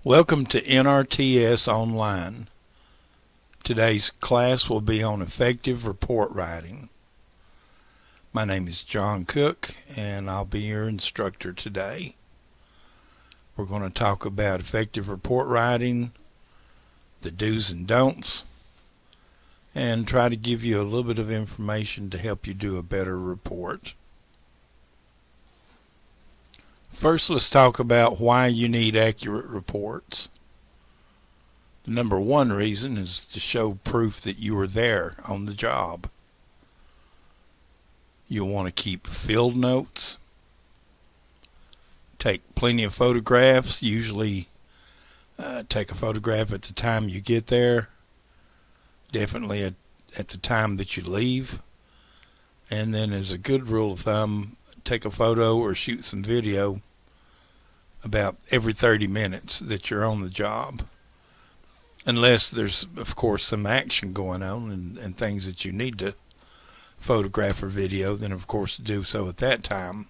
Welcome to NRTS Online. Today's class will be on effective report writing. My name is John Cook and I'll be your instructor today. We're going to talk about effective report writing, the do's and don'ts, and try to give you a little bit of information to help you do a better report. First, let's talk about why you need accurate reports. The number one reason is to show proof that you were there on the job. You'll want to keep field notes, take plenty of photographs, usually take a photograph at the time you get there, definitely at the time that you leave, and then as a good rule of thumb, take a photo or shoot some video about every 30 minutes that you're on the job. Unless there's, of course, some action going on and things that you need to photograph or video, then of course do so at that time.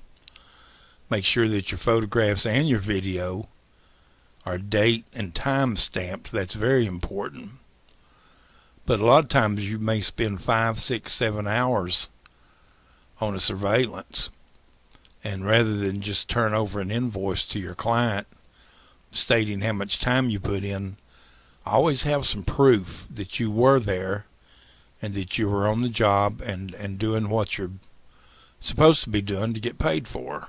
Make sure that your photographs and your video are date and time stamped. That's very important. But a lot of times you may spend 5, 6, 7 hours on a surveillance. And rather than just turn over an invoice to your client stating how much time you put in, always have some proof that you were there and that you were on the job and doing what you're supposed to be doing to get paid for.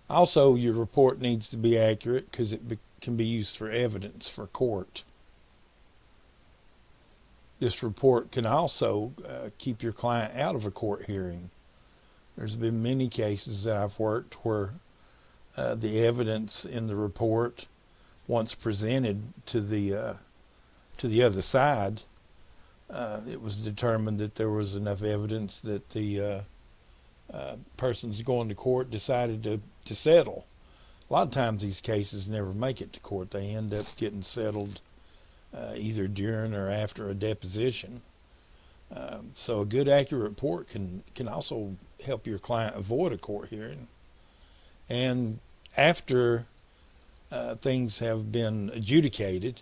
Also, your report needs to be accurate because it can be used for evidence for court. This report can also keep your client out of a court hearing. There's been many cases that I've worked where the evidence in the report, once presented to the other side, it was determined that there was enough evidence that the persons going to court decided to settle. A lot of times these cases never make it to court. They end up getting settled either during or after a deposition. So a good accurate report can also help your client avoid a court hearing. And after things have been adjudicated,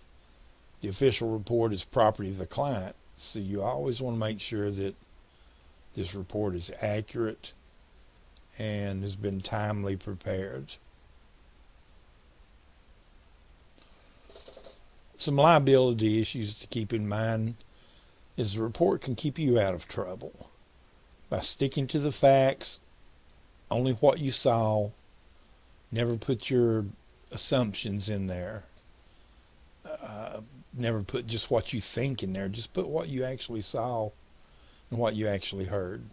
the official report is property of the client. So you always want to make sure that this report is accurate and has been timely prepared. Some liability issues to keep in mind is the report can keep you out of trouble by sticking to the facts, only what you saw. Never put your assumptions in there. Never put just what you think in there. Just put what you actually saw and what you actually heard.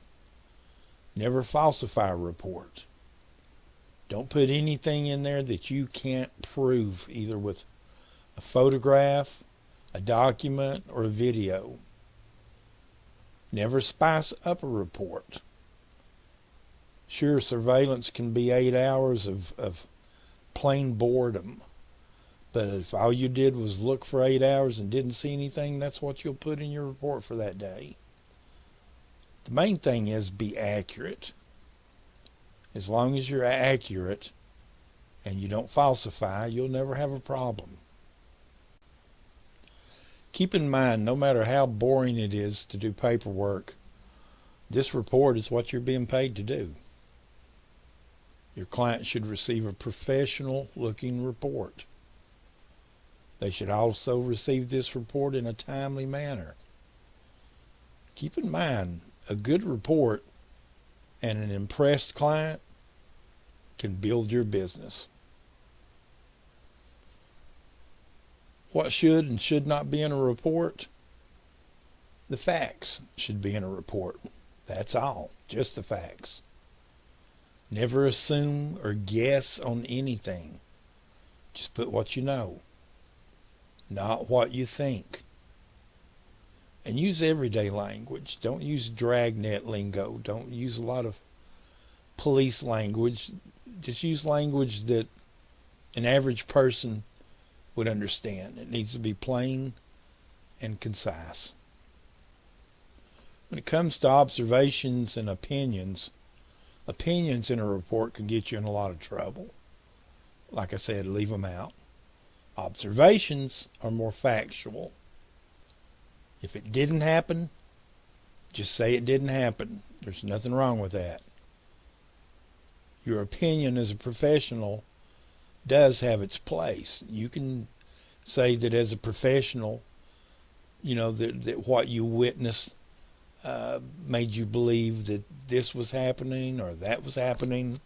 Never falsify a report. Don't put anything in there that you can't prove, either with a photograph, a document, or a video. Never spice up a report. Sure, surveillance can be 8 hours of plain boredom. But if all you did was look for 8 hours and didn't see anything, that's what you'll put in your report for that day. The main thing is be accurate. As long as you're accurate and you don't falsify, you'll never have a problem. Keep in mind, no matter how boring it is to do paperwork, this report is what you're being paid to do. Your client should receive a professional looking report. They should also receive this report in a timely manner. Keep in mind, a good report and an impressed client can build your business. What should and should not be in a report? The facts should be in a report. That's all, just the facts. Never assume or guess on anything. Just put what you know, not what you think. And use everyday language. Don't use dragnet lingo. Don't use a lot of police language. Just use language that an average person would understand. It needs to be plain and concise. When it comes to observations and opinions in a report can get you in a lot of trouble. like I said, leave them out. Observations are more factual. If it didn't happen, just say it didn't happen. There's nothing wrong with that. Your opinion as a professional does have its place. You can say that as a professional, that what you witnessed made you believe that this was happening or that was happening,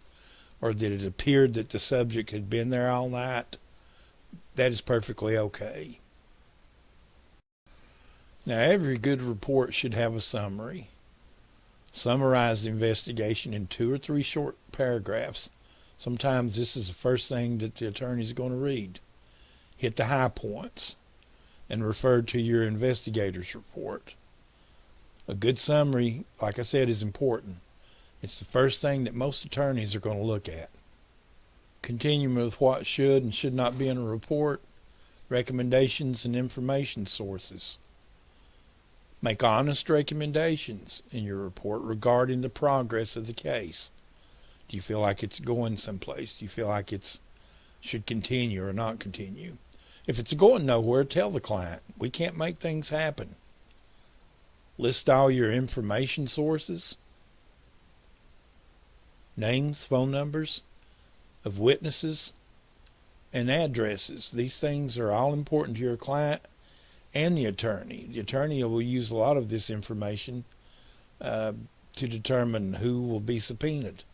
or that it appeared that the subject had been there all night. That is perfectly okay. Now, every good report should have a summary. Summarize the investigation in 2 or 3 short paragraphs. Sometimes this is the first thing that the attorney is going to read. Hit the high points and refer to your investigator's report. A good summary, like I said, is important. It's the first thing that most attorneys are going to look at. Continuing with what should and should not be in a report, recommendations and information sources. Make honest recommendations in your report regarding the progress of the case. Do you feel like it's going someplace? Do you feel like it should continue or not continue? If it's going nowhere, tell the client. We can't make things happen. List all your information sources, names, phone numbers of witnesses, and addresses. These things are all important to your client and the attorney. The attorney will use a lot of this information to determine who will be subpoenaed.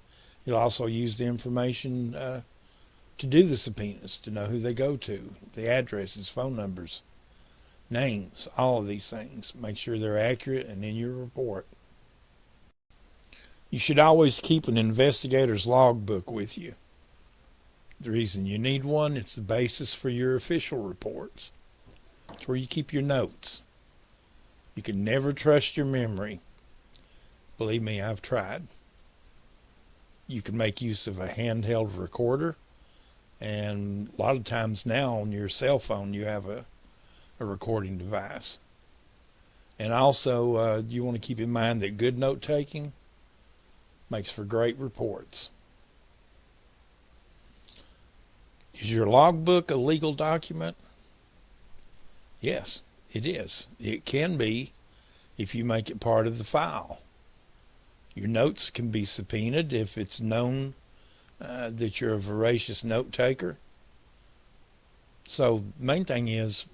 He'll also use the information to do the subpoenas, to know who they go to, the addresses, phone numbers, names, all of these things. Make sure they're accurate and in your report. You should always keep an investigator's logbook with you. The reason you need one, it's the basis for your official reports. It's where you keep your notes. You can never trust your memory. Believe me, I've tried. You can make use of a handheld recorder, and a lot of times now on your cell phone you have a recording device. And also you want to keep in mind that good note taking makes for great reports. Is your logbook a legal document? Yes, it is. It can be if you make it part of the file. Your notes can be subpoenaed if it's known that you're a voracious note taker. So the main thing is,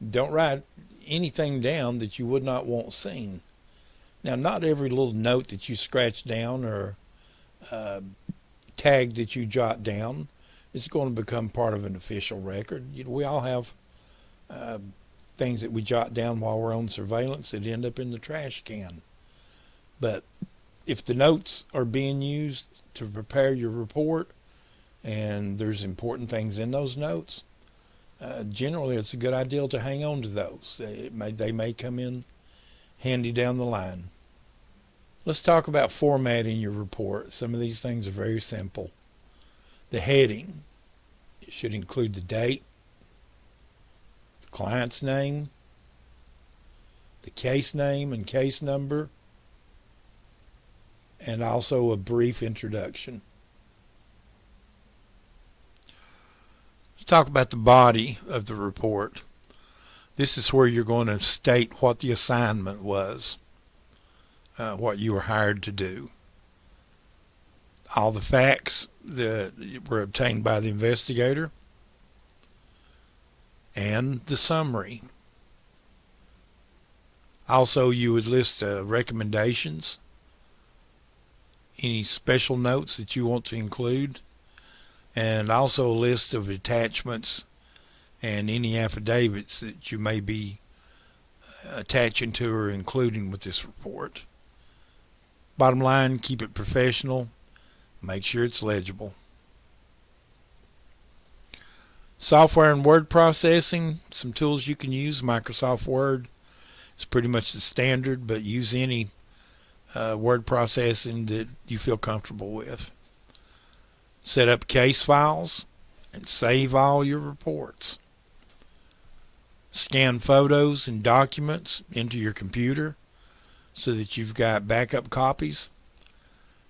don't write anything down that you would not want seen. Now, not every little note that you scratch down or tag that you jot down is going to become part of an official record. We all have things that we jot down while we're on surveillance that end up in the trash can. But if the notes are being used to prepare your report and there's important things in those notes, generally it's a good idea to hang on to those. They may come in handy down the line. Let's talk about formatting your report. Some of these things are very simple. The heading, it should include the date, the client's name, the case name and case number, and also a brief introduction. Let's talk about the body of the report. This is where you're going to state what the assignment was, what you were hired to do. All the facts that were obtained by the investigator, and the summary. Also, you would list recommendations, any special notes that you want to include, and also a list of attachments and any affidavits that you may be attaching to or including with this report. Bottom line, keep it professional. Make sure it's legible. Software and word processing, some tools you can use. Microsoft Word is pretty much the standard, but use any word processing that you feel comfortable with. Set up case files and save all your reports. Scan photos and documents into your computer so that you've got backup copies,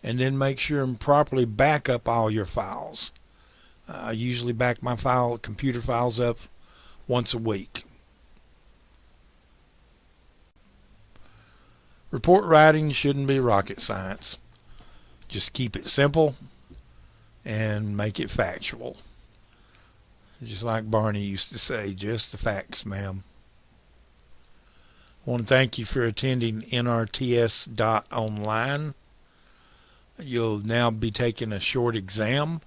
and then make sure and properly back up all your files. I usually back my computer files up once a week. Report writing shouldn't be rocket science. Just keep it simple and make it factual. Just like Barney used to say, just the facts, ma'am. I want to thank you for attending NRTS.online. You'll now be taking a short exam,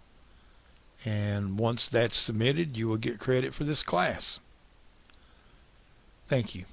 and once that's submitted, you will get credit for this class. Thank you.